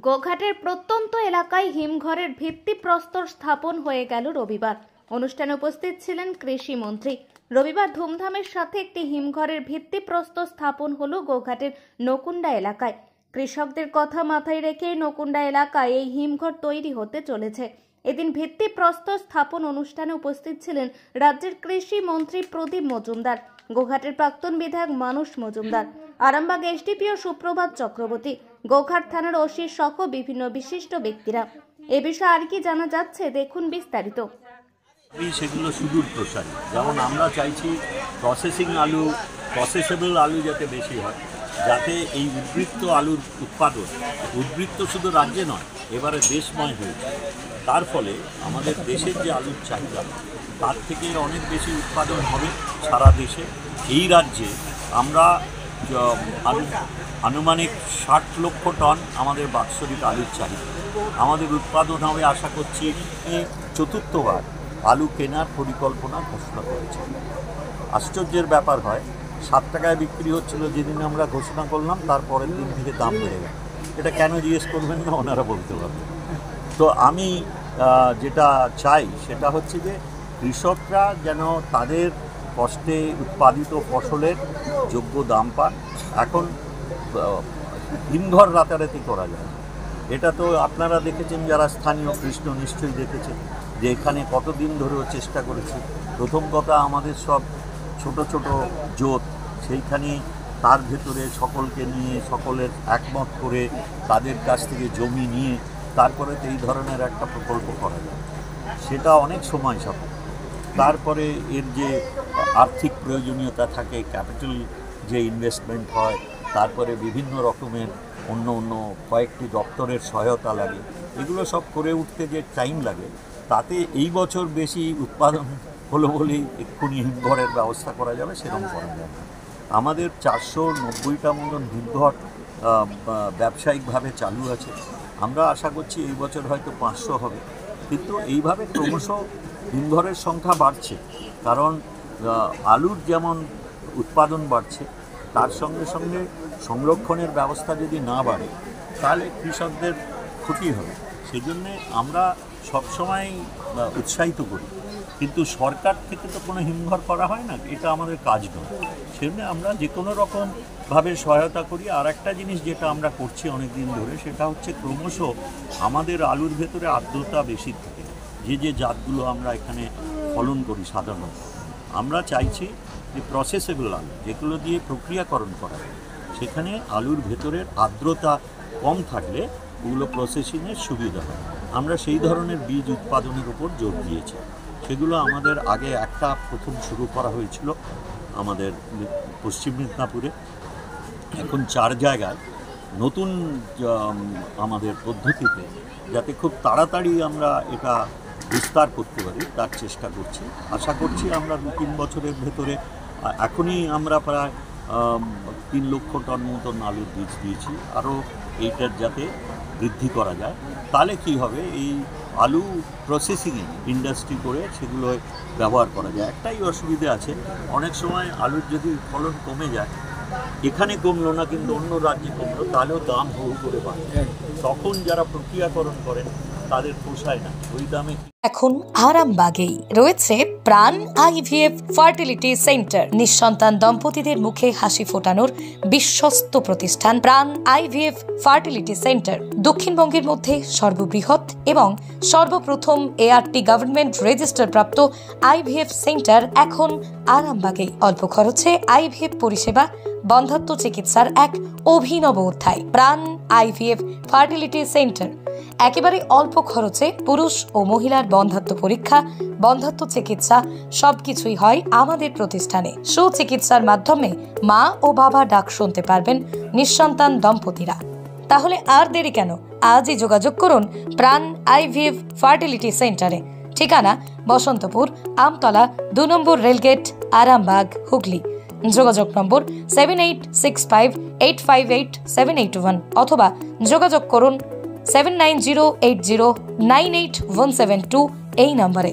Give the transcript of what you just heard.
গোঘাটের প্রত্যন্ত এলাকায় হিমঘরের ভিত্তিপ্রস্তর স্থাপন হয়ে গেল রবিবার। অনুষ্ঠানে উপস্থিত ছিলেন কৃষি মন্ত্রী। রবিবার ধুমধামের সাথে একটি হিমঘরের ভিত্তিপ্রস্তর স্থাপন হলো গোঘাটের নকুন্ডা এলাকায়। কৃষকদের কথা মাথায় রেখে নকুন্ডা এলাকায় এই হিমঘর তৈরি হতে চলেছে। এদিন ভিত্তিপ্রস্তর স্থাপন অনুষ্ঠানে উপস্থিত ছিলেন রাজ্যের কৃষি মন্ত্রী প্রদীপ মজুমদার, গোঘাটের প্রাক্তন বিধায়ক মানস মজুমদার, আরামবাগ এসডিপিও সুপ্রভাত চক্রবর্তী, গোঘাট থানার ওসি সহ বিভিন্ন বিশিষ্ট ব্যক্তিরা। এ বিষয়ে আর কি জানা যাচ্ছে দেখুন বিস্তারিত। সেগুলো সুদূর প্রসারী, যেমন আমরা চাইছি প্রসেসেবল আলু যাতে বেশি হয়, যাতে এই উদ্বৃত্ত আলুর উৎপাদন উদ্বৃত্ত শুধু রাজ্যে নয়, এবারে দেশময় হয়েছে। তার ফলে আমাদের দেশের যে আলুর চাহিদা তার থেকে অনেক বেশি উৎপাদন হবে সারা দেশে। এই রাজ্যে আমরা আনুমানিক 60 লক্ষ টন আমাদের বাৎসরিক আলুর চাহিদা। আমাদের উৎপাদন হবে আশা করছি চতুর্থবার আলু কেনার পরিকল্পনা ঘোষণা করেছে। আশ্চর্যের ব্যাপার হয়, 7 টাকায় বিক্রি হচ্ছিল যেদিন আমরা ঘোষণা করলাম, তারপরের দিন থেকে দাম বেড়ে গেল। এটা কেন জিজ্ঞেস করবেন না, ওনারা বলতে পারবেন। তো আমি যেটা চাই সেটা হচ্ছে যে কৃষকরা যেন তাদের কষ্টে উৎপাদিত ফসলের যোগ্য দাম পান। এখন হিমঘর রাতারাতি করা যায়, এটা তো আপনারা দেখেছেন, যারা স্থানীয় কৃষ্ণ নিশ্চয়ই দেখেছেন যে এখানে কতদিন ধরেও চেষ্টা করেছি। প্রথম কথা, আমাদের সব ছোট ছোট জোট, সেইখানে তার ভেতরে সকলকে নিয়ে, সকলের একমত করে তাদের কাছ থেকে জমি নিয়ে তারপরে তো এই ধরনের একটা প্রকল্প করা যায়, সেটা অনেক সময় সাপেক্ষ। তারপরে এর যে আর্থিক প্রয়োজনীয়তা থাকে, ক্যাপিটাল যে ইনভেস্টমেন্ট হয়, তারপরে বিভিন্ন রকমের অন্য কয়েকটি দপ্তরের সহায়তা লাগে, এগুলো সব করে উঠতে যে টাইম লাগে, তাতে এই বছর বেশি উৎপাদন হলো বলেই এক্ষুনি হিমঘরের ব্যবস্থা করা যাবে সেরকম করা যাবে। আমাদের 490টা মতন হিমঘর ব্যবসায়িকভাবে চালু আছে। আমরা আশা করছি এই বছর হয়তো 500 হবে, কিন্তু এইভাবে ক্রমশ হিমঘরের সংখ্যা বাড়ছে। কারণ আলুর যেমন উৎপাদন বাড়ছে, তার সঙ্গে সঙ্গে সংরক্ষণের ব্যবস্থা যদি না বাড়ে তাহলে কৃষকদের ক্ষতি হবে। সেই জন্যে আমরা সবসময় উৎসাহিত করি, কিন্তু সরকার থেকে তো কোনো হিমঘর করা হয় না, এটা আমাদের কাজ নয়। সেজন্য আমরা যে কোনো রকমভাবে সহায়তা করি। আর একটা জিনিস যেটা আমরা করছি অনেক দিন ধরে, সেটা হচ্ছে ক্রমশ আমাদের আলুর ভেতরে আর্দ্রতা বেশি থাকে। যে জাতগুলো আমরা এখানে ফলন করি সাধারণত, আমরা চাইছি যে প্রসেসেবল আলু, যেগুলো দিয়ে প্রক্রিয়াকরণ করা হয়, সেখানে আলুর ভেতরের আর্দ্রতা কম থাকলে ওগুলো প্রসেসিংয়ের সুবিধা হয়। আমরা সেই ধরনের বীজ উৎপাদনের উপর জোর দিয়েছি। সেগুলো আমাদের আগে প্রথম শুরু করা হয়েছিল আমাদের পশ্চিম মেদিনীপুরে, এখন 4 জায়গায় নতুন আমাদের পদ্ধতিতে, যাতে খুব তাড়াতাড়ি আমরা এটা বিস্তার করতে পারি তার চেষ্টা করছি। আশা করছি আমরা 2-3 বছরের ভেতরে, এখনই আমরা প্রায় 3 লক্ষ টন মতন আলুর বীজ দিয়েছি, আরও এইটার যাতে বৃদ্ধি করা যায়। তাহলে কি হবে, এই আলু প্রসেসিং ইন্ডাস্ট্রি করে সেগুলো ব্যবহার করা যায়। একটাই অসুবিধা আছে, অনেক সময় আলুর যদি ফলন কমে যায়, এখানে কমলো না কিন্তু অন্য রাজ্যে কমলো, তাহলেও দাম হু করে বাড়ে। তখন যারা প্রক্রিয়াকরণ করেন তাদের পোষায় না ওই দামে। এখন আরামবাগেই রয়েছে প্রাণ আইভিএফ ফার্টিলিটি সেন্টার। নিঃসন্তান দম্পতিদের মুখে হাসি ফোটানোর বিশ্বস্ত প্রতিষ্ঠান প্রাণ আইভিএফ ফার্টিলিটি সেন্টার দক্ষিণবঙ্গের মধ্যে সর্ববৃহৎ এবং সর্বপ্রথম এআরটি গভর্নমেন্ট রেজিস্টার প্রাপ্ত আইভিএফ সেন্টার এখন আরামবাগেই। অল্প খরচে আইভিএফ পরিষেবা, বন্ধাত্ব চিকিৎসার এক অভিনব অধ্যায়। প্রাণ আইভিএফ ফার্টিলিটি সেন্টার একেবারে অল্প খরচে পুরুষ ও মহিলার বন্ধাত্ব পরীক্ষা, বন্ধাত্ব চিকিৎসা সবকিছুই হয় আমাদের প্রতিষ্ঠানে। সুচিকিৎসার মাধ্যমে মা ও বাবা ডাক শুনতে পারবেন নিঃসন্তান দম্পতিরা। তাহলে আর দেরি কেন, আজই যোগাযোগ করুন প্রাণ আইভিএফ ফার্টিলিটি সেন্টারে। ঠিকানা বসন্তপুর, আমতলা, 2 নম্বর রেলগেট, আরামবাগ, হুগলি। যোগাযোগ নম্বর 7865858781 অথবা যোগাযোগ করুন 7908098172 এই নম্বরে।